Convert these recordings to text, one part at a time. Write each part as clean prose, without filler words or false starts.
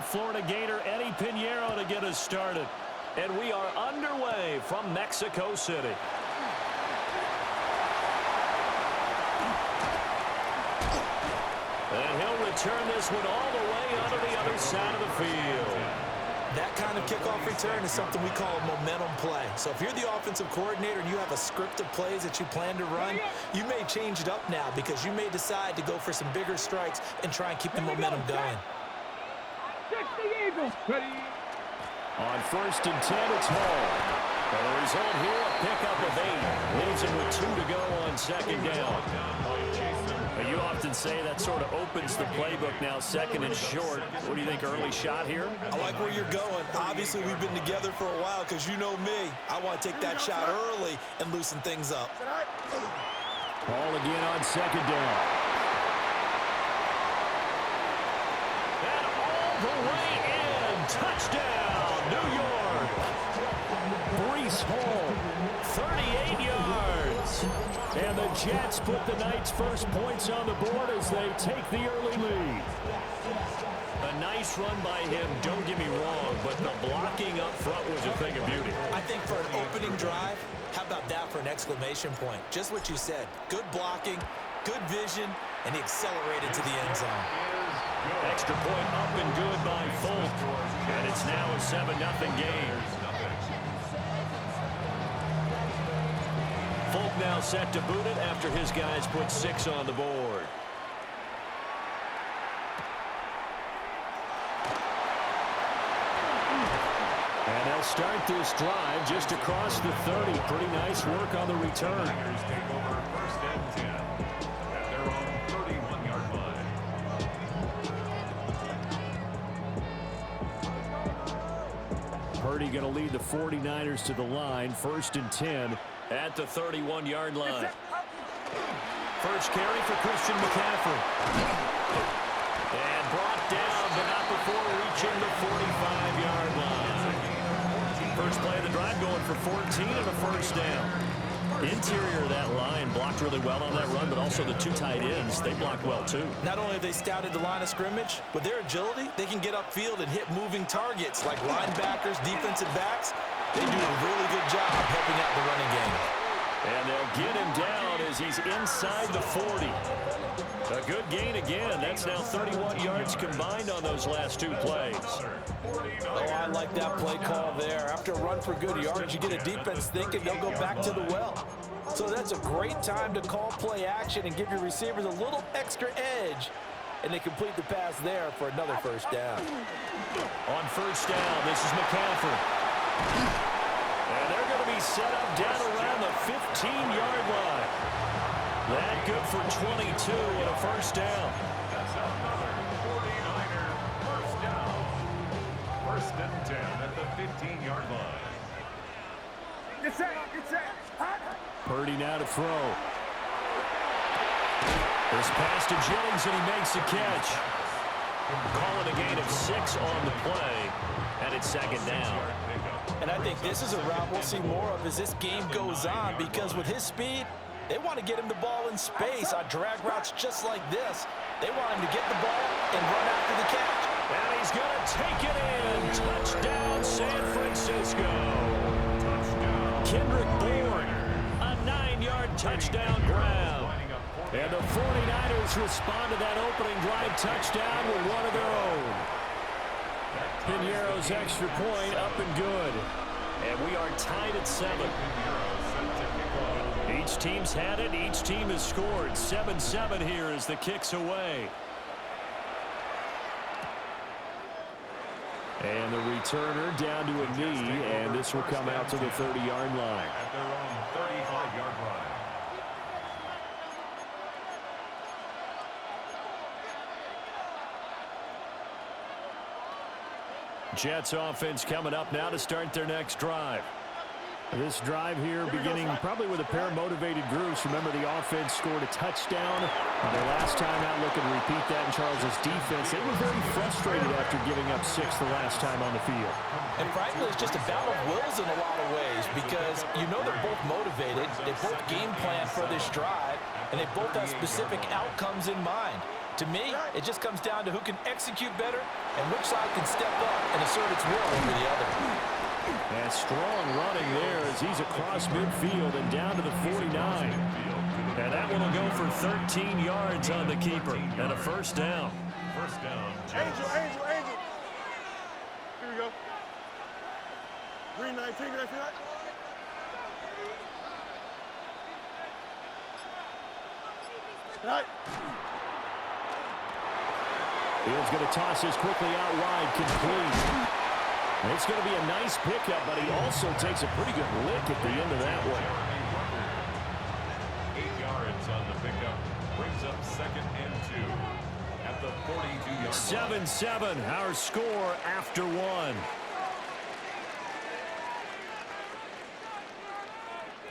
Florida Gator Eddie Pinheiro to get us started. And we are underway from Mexico City. And he'll return this one all the way onto the other side of the field. That kind of kickoff return is something we call a momentum play. So if you're the offensive coordinator and you have a script of plays that you plan to run, you may change it up now because you may decide to go for some bigger strikes and try and keep the momentum going. On 1st and 10, it's Hall. And the result here, a pickup of 8. Leaves him with 2 to go on 2nd down. You often say that sort of opens the playbook now, 2nd and short. What do you think, early shot here? I like where you're going. Obviously, we've been together for a while because you know me. I want to take that shot early and loosen things up. Hall again on 2nd down. And all the way in. Touchdown, New York. Breece Hall, 38 yards. And the Jets put the Knights' first points on the board as they take the early lead. A nice run by him, don't get me wrong, but the blocking up front was a thing of beauty. I think for an opening drive, how about that for an exclamation point? Just what you said. Good blocking, good vision, and he accelerated to the end zone. Extra point up and good by Folk. And it's now a 7-0 game. Folk now set to boot it after his guys put 6 on the board. And they'll start this drive just across the 30. Pretty nice work on the return. Take over 1st and 10 at their own 31-yard line. Purdy going to lead the 49ers to the line. 1st and 10 at the 31-yard line. First carry for Christian McCaffrey. And brought down, but not before reaching the 45-yard line. First play of the drive going for 14 and a 1st down. Interior of that line blocked really well on that run, but also the 2 tight ends, they blocked well too. Not only have they scouted the line of scrimmage, with their agility, they can get upfield and hit moving targets like linebackers, defensive backs. They do a really good job helping out the running game. And they'll get him down as he's inside the 40. A good gain again. That's now 31 yards combined on those last 2 plays. Oh, I like that play call there. After a run for good yards, you get a defense thinking they'll go back to the well. So that's a great time to call play action and give your receivers a little extra edge. And they complete the pass there for another 1st down. On 1st down, this is McCaffrey. And they're going to be set up down around the 15-yard line. That good for 22 and a 1st down. That's another 49er 1st down. 1st and 10 at the 15-yard line. Get set. Purdy now to throw. This pass to Jennings, and he makes the catch. Call it a gain of 6 on the play, and it's 2nd down. And I think this is a route we'll see more of as this game goes on, because with his speed, they want to get him the ball in space on drag routes just like this. They want him to get the ball and run after the catch. And he's going to take it in. Touchdown, San Francisco. Kendrick Bourne, a 9-yard touchdown grab. And the 49ers respond to that opening drive touchdown with one of their own. Pinheiro's extra point up and good. And we are tied at 7. Each team's had it. Each team has scored. 7-7 here as the kick's away. And the returner down to a knee, and this will come out to the 30-yard line. At their own 35-yard line. Jets offense coming up now to start their next drive. This drive here beginning probably with a pair of motivated groups. Remember, the offense scored a touchdown on their last time out. Looking to repeat that in Charles's defense. They were very frustrated after giving up 6 the last time on the field. And frankly, it's just a battle of wills in a lot of ways, because you know they're both motivated. They both game plan for this drive, and they both have specific outcomes in mind. To me, it just comes down to who can execute better and which side can step up and assert its will over the other. And strong running there as he's across midfield and down to the 49. And that one will go for 13 yards on the keeper and a first down. First down, Angel. Here we go. Green 19, can I see that? Right. Fields going to toss this quickly out wide, complete. It's going to be a nice pickup, but he also takes a pretty good lick at the end of that one. 8 yards on the pickup. Brings up 2nd and 2 at the 42-yard line. 7-7, our score after one.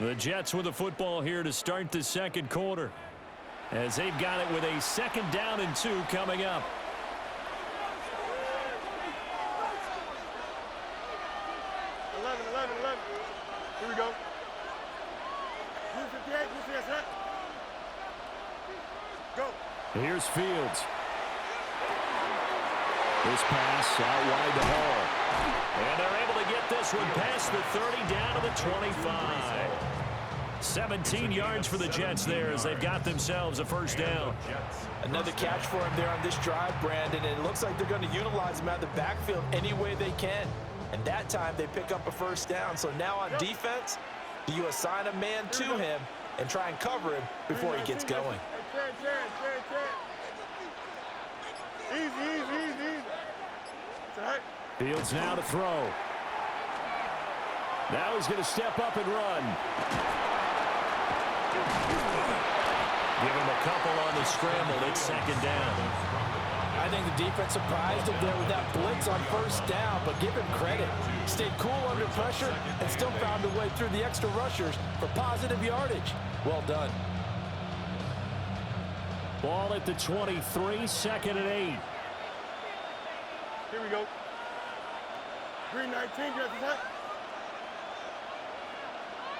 The Jets with the football here to start the second quarter, as they've got it with a 2nd down and 2 coming up. Here we go. Use 58, use the Go. Here's Fields. This pass out wide to Hall. And they're able to get this one past the 30 down to the 25. 17 yards for the Jets there as they've got themselves a first down. Another catch for him there on this drive, Brandon, and it looks like they're going to utilize him out of the backfield any way they can. And that time they pick up a first down. So now on defense, do you assign a man to him and try and cover him before he gets going? Easy. Fields now to throw. Now he's going to step up and run. Give him a couple on the scramble. It's 2nd down. I think the defense surprised him there with that blitz on first down, but give him credit. Stayed cool under pressure and still found a way through the extra rushers for positive yardage. Well done. Ball at the 23, 2nd and 8. Here we go. Green 19, get that.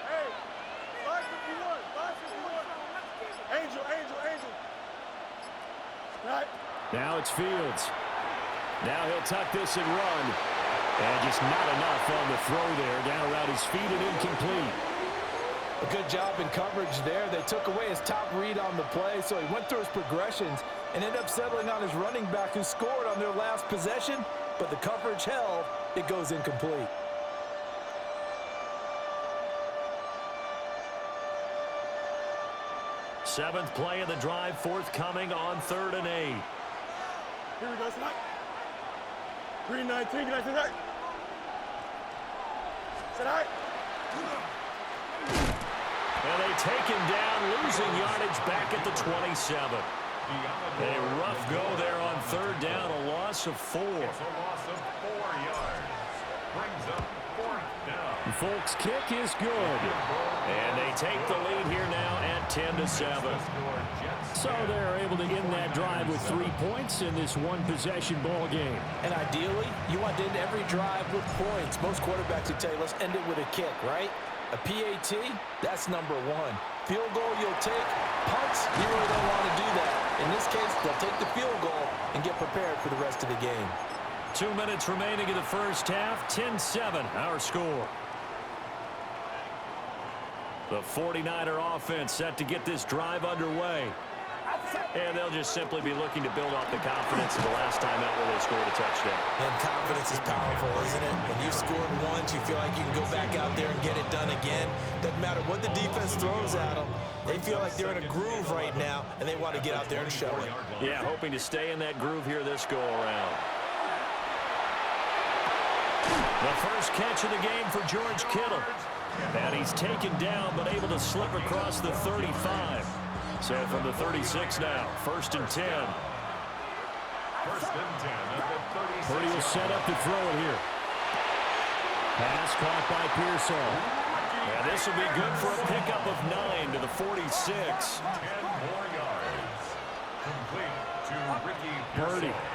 Hey, 551. Angel. Right. Now it's Fields. Now he'll tuck this and run. And just not enough on the throw there. Down around his feet and incomplete. A good job in coverage there. They took away his top read on the play, so he went through his progressions and ended up settling on his running back who scored on their last possession, but the coverage held. It goes incomplete. Seventh play of the drive, forthcoming on 3rd and 8. Here we go, Snap. Green 19, can I see that? Sit out. And they take him down, losing yardage back at the 27. A rough go there on 3rd down, a loss of 4. It's a loss of 4 yards. Brings up 4th down. Folks' kick is good. And they take the lead here now at 10-7. So they're able to end that drive with 3 points in this one-possession ball game. And ideally, you want to end every drive with points. Most quarterbacks would tell you, let's end it with a kick, right? A PAT, that's number 1. Field goal you'll take. Punts, you really don't want to do that. In this case, they'll take the field goal and get prepared for the rest of the game. 2 minutes remaining in the first half. 10-7, our score. The 49er offense set to get this drive underway. And they'll just simply be looking to build off the confidence of the last time out where they scored a touchdown. And confidence is powerful, isn't it? When you've scored once, you feel like you can go back out there and get it done again. Doesn't matter what the defense throws at them. They feel like they're in a groove right now, and they want to get out there and show it. Yeah, hoping to stay in that groove here this go-around. The first catch of the game for George Kittle. And he's taken down, but able to slip across the 35. So from the 36 now, 1st and 10. 1st and 10 at the 36. Purdy will set up to throw it here. Pass caught by Pearsall. And this will be good for a pickup of 9 to the 46. 10 more yards. Complete to Ricky Purdy. Pearsall.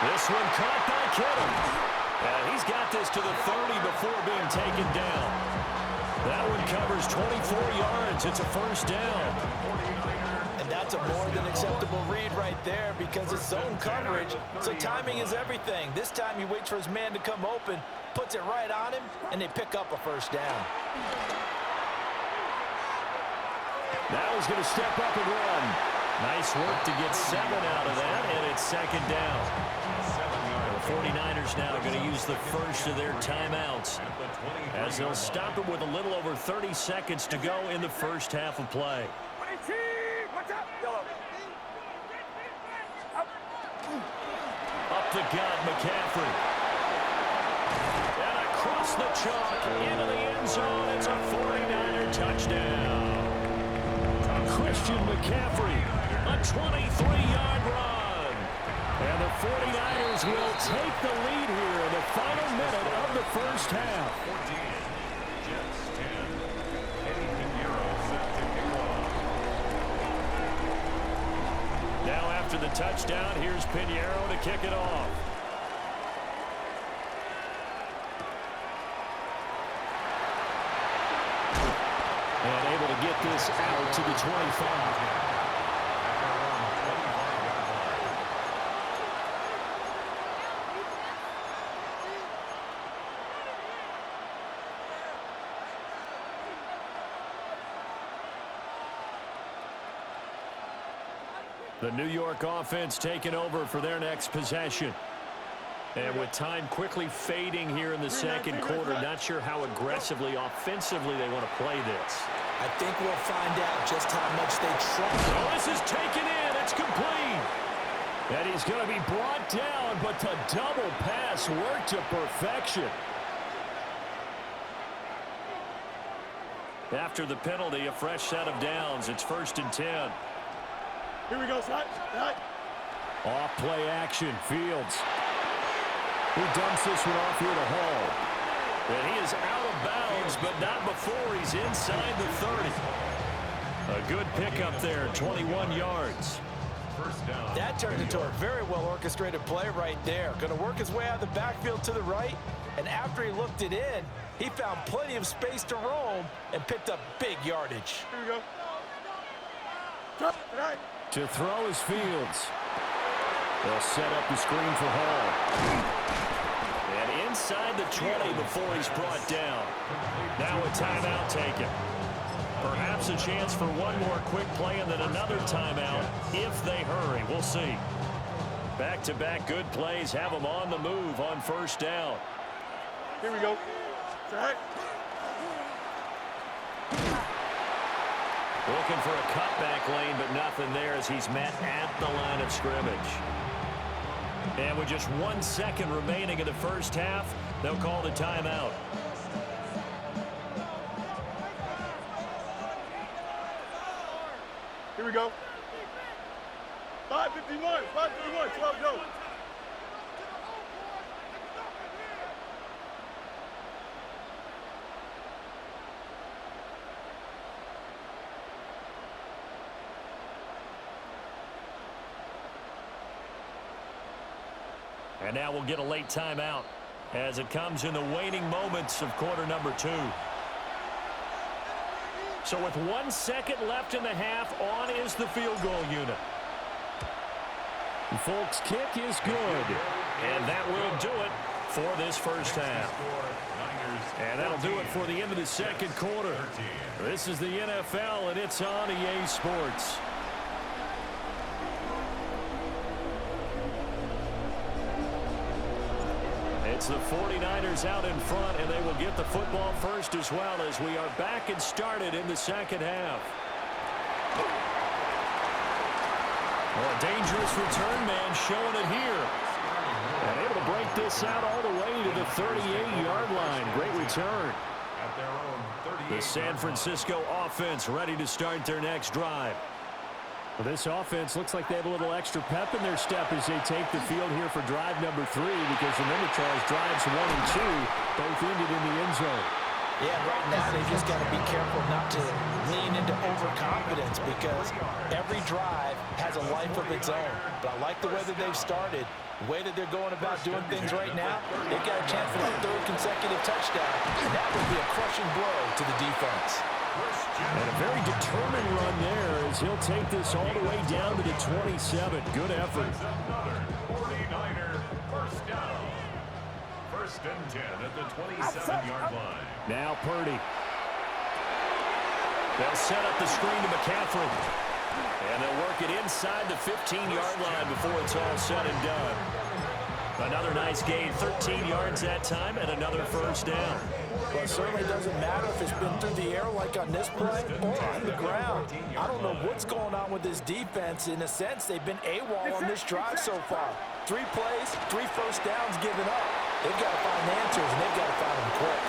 This one caught by Kittle. And he's got this to the 30 before being taken down. That one covers 24 yards. It's a first down. 49ers That's a more than acceptable read right there because it's zone coverage, so timing is everything. This time he waits for his man to come open, puts it right on him, and they pick up a first down. Now he's going to step up and run. Nice work to get 7 out of that, and it's second down. The 49ers now are going to use the first of their timeouts as they'll stop it with a little over 30 seconds to go in the first half of play. Up the gut, McCaffrey. And across the chalk into the end zone. It's a 49er touchdown. Christian McCaffrey, a 23-yard run. And the 49ers will take the lead here in the final minute of the first half. 14, Jets 10. Eddie Pinheiro set to kick off. Now after the touchdown, here's Pinheiro to kick it off. And able to get this out to the 25. The New York offense taking over for their next possession. And with time quickly fading here in the second quarter, not sure how aggressively, offensively they want to play this. I think we'll find out just how much they trust. Oh, this is taken in. It's complete. And he's going to be brought down, but the double pass worked to perfection. After the penalty, a fresh set of downs. It's 1st and 10. Here we go, Slide. Off play action, Fields. He dumps this one off here to Hall. And he is out of bounds, but not before he's inside the 30. A good pickup there, 21 yards. First down. That turned into a very well-orchestrated play right there. Going to work his way out of the backfield to the right, and after he looked it in, he found plenty of space to roam and picked up big yardage. Here we go. To throw is Fields. They'll set up the screen for Hall. And inside the 20 before he's brought down. Now a timeout taken. Perhaps a chance for one more quick play and then another timeout if they hurry. We'll see. Back-to-back good plays have them on the move on first down. Here we go. Set. Looking for a cutback lane, but nothing there as he's met at the line of scrimmage. And with just 1 second remaining in the first half, they'll call the timeout. Here we go. 5:51, 12 go. And now we'll get a late timeout as it comes in the waning moments of quarter number 2. So with 1 second left in the half, on is the field goal unit. And Folks' kick is good. And that will do it for this first half. And that'll do it for the end of the second quarter. This is the NFL, and it's on EA Sports. It's the 49ers out in front, and they will get the football first as well as we are back and started in the second half. Well, a dangerous return man showing it here. And able to break this out all the way to the 38-yard line. Great return. The San Francisco offense ready to start their next drive. Well, this offense looks like they have a little extra pep in their step as they take the field here for drive number 3, because remember, Charles, drives 1 and 2 both ended in the end zone. Yeah, right now they just got to be careful not to lean into overconfidence because every drive has a life of its own. But I like the way that they've started, the way that they're going about doing things right now. They've got a chance for that 3rd consecutive touchdown, and that would be a crushing blow to the defense. And a very determined run there as he'll take this all the way down to the 27. Good effort. Another 49er first down. First and 10 at the 27-yard line. Now Purdy. They'll set up the screen to McCaffrey. And they'll work it inside the 15-yard line before it's all said and done. Another nice gain, 13 yards that time, and another first down. Well, it certainly doesn't matter if it's been through the air like on this play or on the ground. I don't know what's going on with this defense. In a sense, they've been AWOL on this drive so far. 3 plays, 3 first downs given up. They've got to find answers, and they've got to find them quick.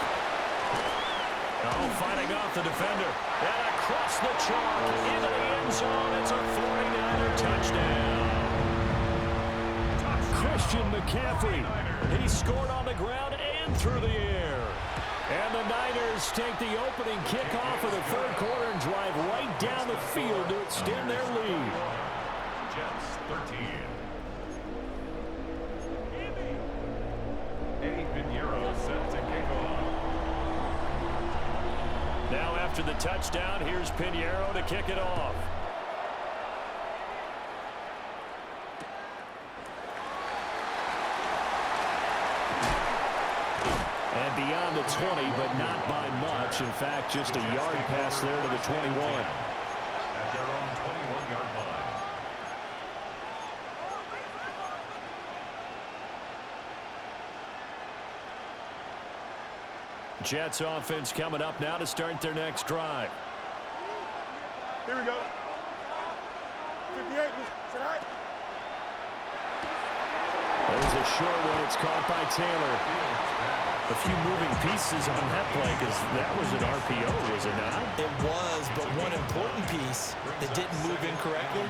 Oh, fighting off the defender. And across the chalk into the end zone. It's a 49er touchdown. Christian McCaffrey. He scored on the ground and through the air. And the Niners take the opening kickoff of the third quarter and drive right down the field to extend their lead. Jets 13. Eddie Pinheiro set to kick off. Now after the touchdown, here's Pinheiro to kick it off. And beyond the 20, but not by much. In fact, just a yard pass there to the 21. At their own 21-yard line. Jets offense coming up now to start their next drive. Here we go. 58. Sit high. There's a short one. It's caught by Taylor. A few moving pieces on that play because that was an RPO, was it not? It was, but one important piece that didn't move incorrectly,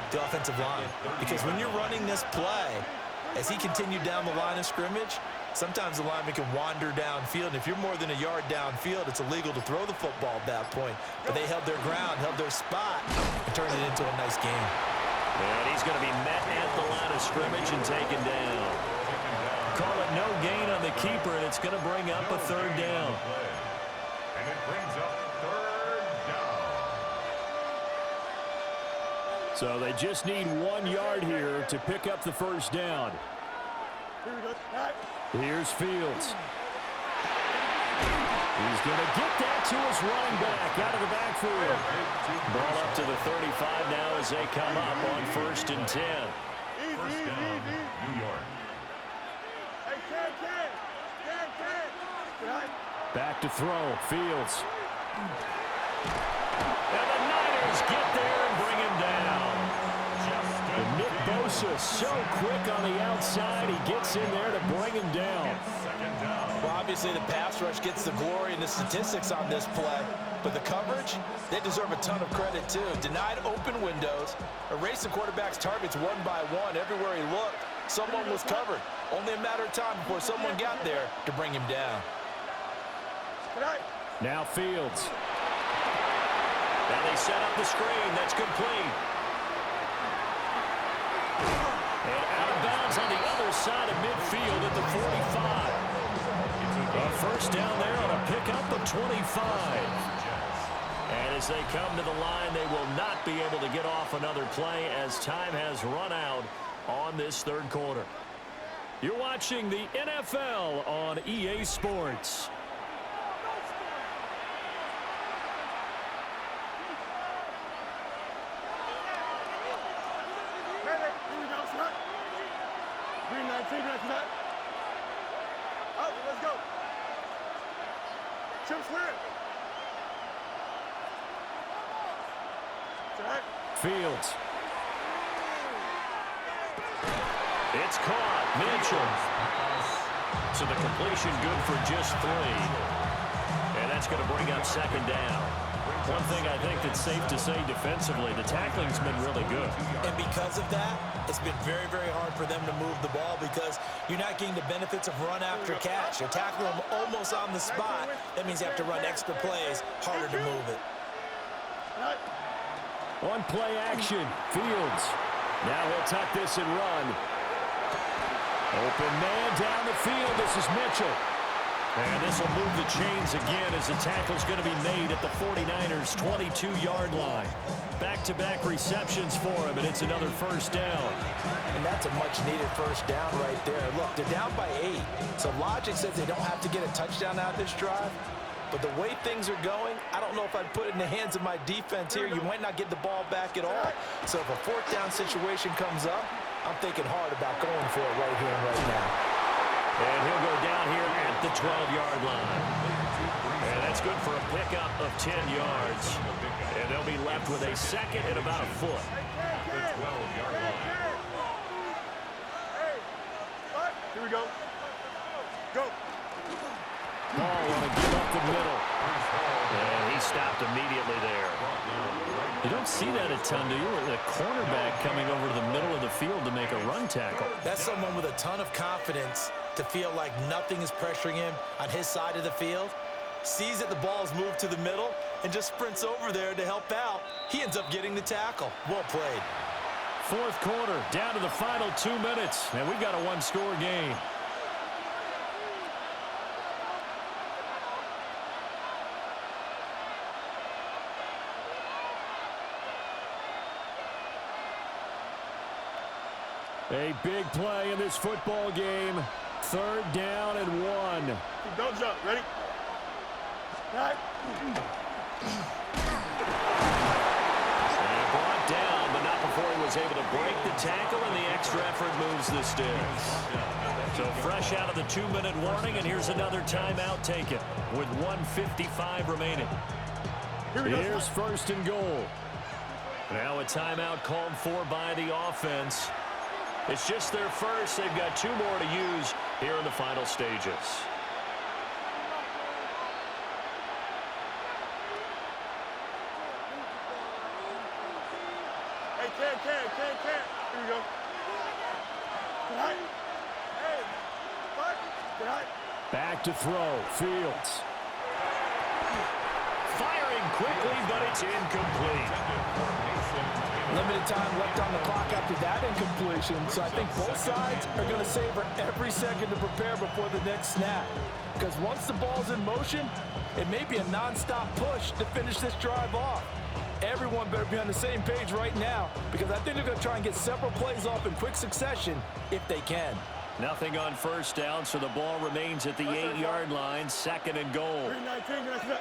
the offensive line. Because when you're running this play, as he continued down the line of scrimmage, sometimes the lineman can wander downfield. And if you're more than a yard downfield, it's illegal to throw the football at that point. But they held their ground, held their spot, and turned it into a nice game. And he's going to be met at the line of scrimmage and taken down. Call it no gain on the keeper, and it's going to bring up a third down. And it brings up third down. So they just need 1 yard here to pick up the first down. Here we go. All right. Here's Fields. He's going to get that to his running back out of the backfield. Ball up to the 35 now as they come up on 1st and 10. First down, New York. Hey, Ken. Sit high. Back to throw. Fields. And the Niners get there and bring him down. And Nick Bosa so quick on the outside. He gets in there to bring him down. Second down. Well, obviously the pass rush gets the glory and the statistics on this play, but the coverage, they deserve a ton of credit too. Denied open windows, erased the quarterback's targets one by one. Everywhere he looked, someone was covered. Only a matter of time before someone got there to bring him down. Now Fields. Now they set up the screen. That's complete. And out of bounds on the other side of midfield at the 45. A first down there on a pickup of 25. And as they come to the line, they will not be able to get off another play as time has run out on this third quarter. You're watching the NFL on EA Sports. Here we go. Sit high. Green 19. Let's go. Chip square. Sit high. Fields. It's caught. Mitchell. So the completion good for just 3. And that's going to bring up second down. One thing I think that's safe to say defensively, the tackling's been really good. And because of that, it's been very, very hard for them to move the ball because you're not getting the benefits of run after catch. You're tackling them almost on the spot. That means you have to run extra plays, harder to move it. On play action, Fields. Now he'll tuck this and run. Open man down the field. This is Mitchell. And this will move the chains again as the tackle's going to be made at the 49ers' 22-yard line. Back-to-back receptions for him, and it's another first down. And that's a much-needed first down right there. Look, they're down by 8, so logic says they don't have to get a touchdown out of this drive. But the way things are going, I don't know if I'd put it in the hands of my defense here. You might not get the ball back at all. So if a fourth down situation comes up, I'm thinking hard about going for it right here and right now. And he'll go down here at the 12-yard line. And that's good for a pickup of 10 yards. And they'll be left with a second and about a foot. The 12-yard line. Here we go. Go. Ball want to give up the middle. And he stopped immediately there. You don't see that a ton, do you? The cornerback coming over to the middle of the field to make a run tackle. That's someone with a ton of confidence to feel like nothing is pressuring him on his side of the field. Sees that the ball is moved to the middle and just sprints over there to help out. He ends up getting the tackle. Well played. Fourth quarter, down to the final 2 minutes. And we've got a one-score game. A big play in this football game. Third down and 1. Don't jump. Ready? Right. And brought down, but not before he was able to break the tackle, and the extra effort moves the sticks. So fresh out of the 2-minute warning, and here's another timeout taken with 1:55 remaining. Here's first and goal. Now a timeout called for by the offense. It's just their first. They've got 2 more to use here in the final stages. Hey, can. Here we go. Get high. Hey, fuck. Get high. Back to throw. Fields. Firing quickly, but it's incomplete. Limited time left on the clock after that incompletion, so I think both sides are going to savor every second to prepare before the next snap. Because once the ball's in motion, it may be a non-stop push to finish this drive off. Everyone better be on the same page right now, because I think they're going to try and get several plays off in quick succession if they can. Nothing on first down, so the ball remains at the 8-yard line. Second and goal. 319, that's it.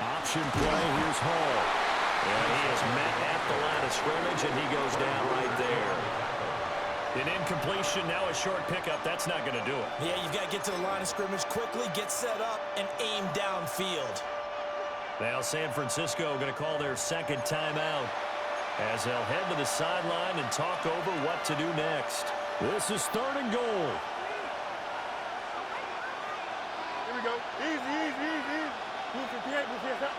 Option play, here's Hall. And he is met at the line of scrimmage, and he goes down right there. An incompletion, now a short pickup. That's not going to do it. Yeah, you've got to get to the line of scrimmage quickly, get set up, and aim downfield. Now San Francisco going to call their second timeout as they'll head to the sideline and talk over what to do next. This is third and goal. Here we go. Easy. Move 58, move 58.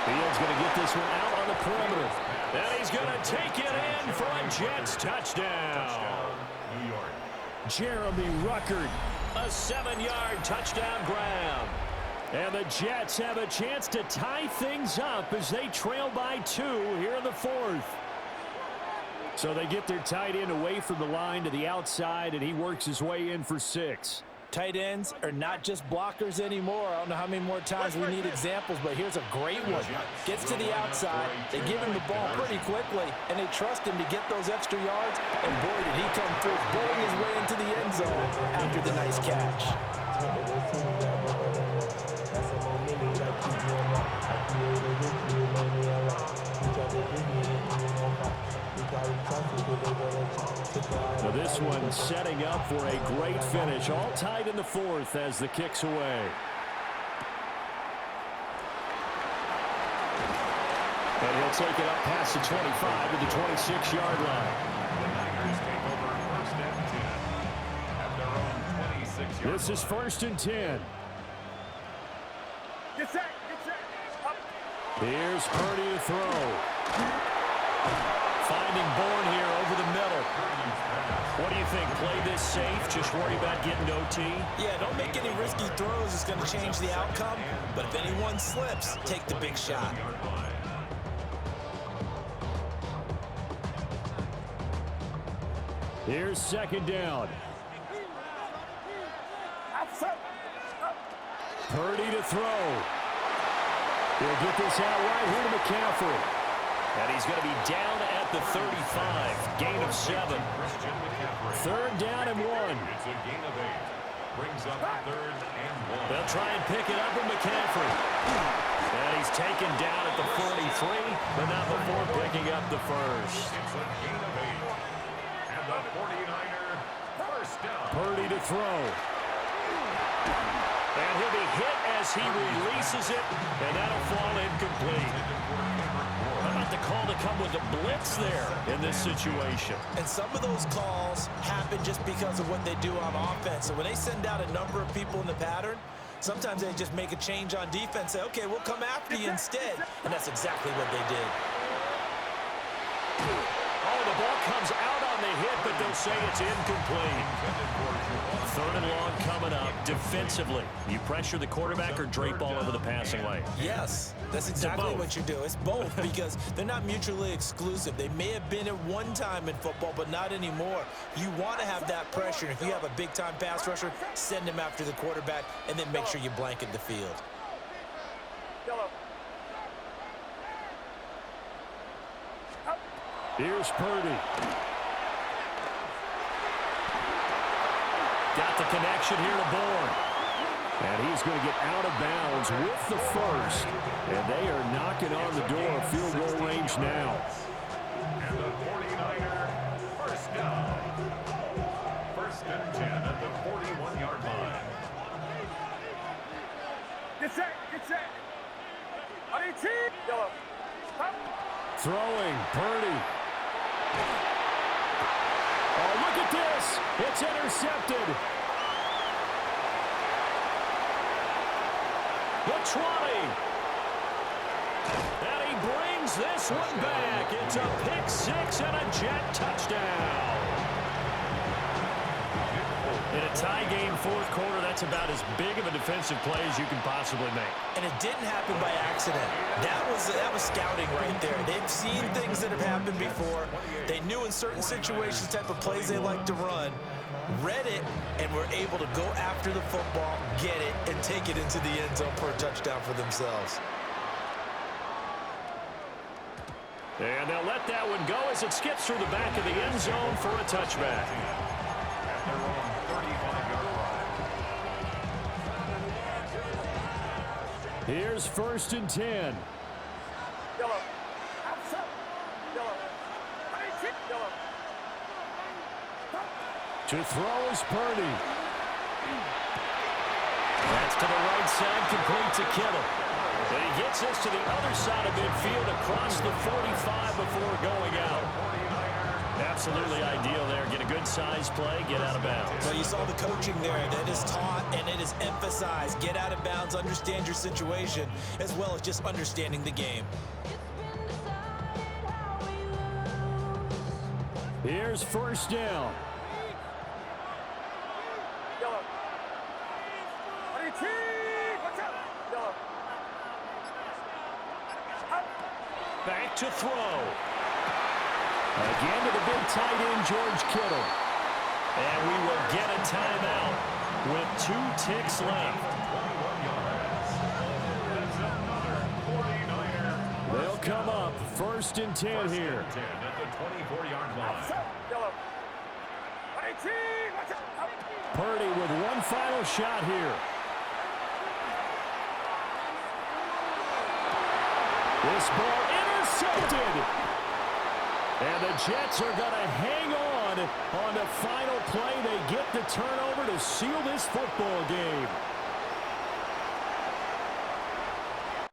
Fields going to get this one out on the perimeter. And he's going to take it in for a Jets touchdown. New York. Jeremy Ruckert, a 7-yard touchdown grab. And the Jets have a chance to tie things up as they trail by 2 here in the fourth. So they get their tight end away from the line to the outside, and he works his way in for 6. Tight ends are not just blockers anymore. I don't know how many more times we need examples, but here's a great one. Gets to the outside, they give him the ball pretty quickly, and they trust him to get those extra yards, and boy, did he come through, bowling his way into the end zone after the nice catch. So this one setting up for a great finish. All tied in the fourth as the kick's away. And he'll take it up past the 25 to the 26-yard line. The Niners take over first and 10 at their own 26-yard This is first and 10. Get set. Up. Here's Purdy to throw. Finding Bourne here over the middle. What do you think? Play this safe? Just worry about getting to OT? Yeah, don't make any risky throws. It's going to change the outcome. But if anyone slips, take the big shot. Here's second down. Purdy to throw. He'll get this out right here to McCaffrey. And he's going to be down at the 35. Gain of 7. Third down and 1. It's a gain of 8. Brings up third and 1. They'll try and pick it up with McCaffrey. And he's taken down at the 43, but not before picking up the first. It's a gain of 8. And the 49er first down. Purdy to throw. And he'll be hit as he releases it, and that'll fall incomplete. How about the call to come with a blitz there in this situation? And some of those calls happen just because of what they do on offense. So when they send out a number of people in the pattern, sometimes they just make a change on defense, say, okay, we'll come after you instead. And that's exactly what they did. Oh, the ball comes out on the hit, but they'll say it's incomplete. Third and long coming up. Defensively, you pressure the quarterback or drape all over the passing lane? Yes, that's exactly what you do. It's both because they're not mutually exclusive. They may have been at one time in football, but not anymore. You want to have that pressure. If you have a big-time pass rusher, send him after the quarterback, and then make sure you blanket the field. Here's Purdy. Got the connection here to Bourne. And he's going to get out of bounds with the first. And they are knocking on the door of field goal range now. And the 49er first down. First and 10 at the 41-yard line. Get set, get set. On your team. Yellow. Throwing, Purdy. Oh, look at this. It's intercepted. The 20. And he brings this one back. It's a pick six and a Jet touchdown. In a tie game fourth quarter, that's about as big of a defensive play as you can possibly make. And it didn't happen by accident. That was scouting right there. They've seen things that have happened before. They knew in certain situations type of plays they like to run, read it, and were able to go after the football, get it, and take it into the end zone for a touchdown for themselves. And they'll let that one go as it skips through the back of the end zone for a touchback. At their own 35-yard line. Here's first and 10. Yellow. Outside. Yellow. Yellow. To throw is Purdy. That's to the right side, complete to Kittle. And he gets this to the other side of midfield across the 45 before going out. Absolutely ideal there. Get a good size play, get out of bounds. Well, you saw the coaching there. That is taught and it is emphasized. Get out of bounds, understand your situation, as well as just understanding the game. Here's first down. Yellow. On your team. Watch out. Yellow. Back to throw. Again to the big tight end, George Kittle. And we will get a timeout with 2 ticks left. 21 yards. That's another 49er. They'll come up first and 10 here. First and 10 at the 24-yard line. Yellow. On your team. Watch out. Purdy with one final shot here. This ball intercepted. And the Jets are going to hang on the final play. They get the turnover to seal this football game.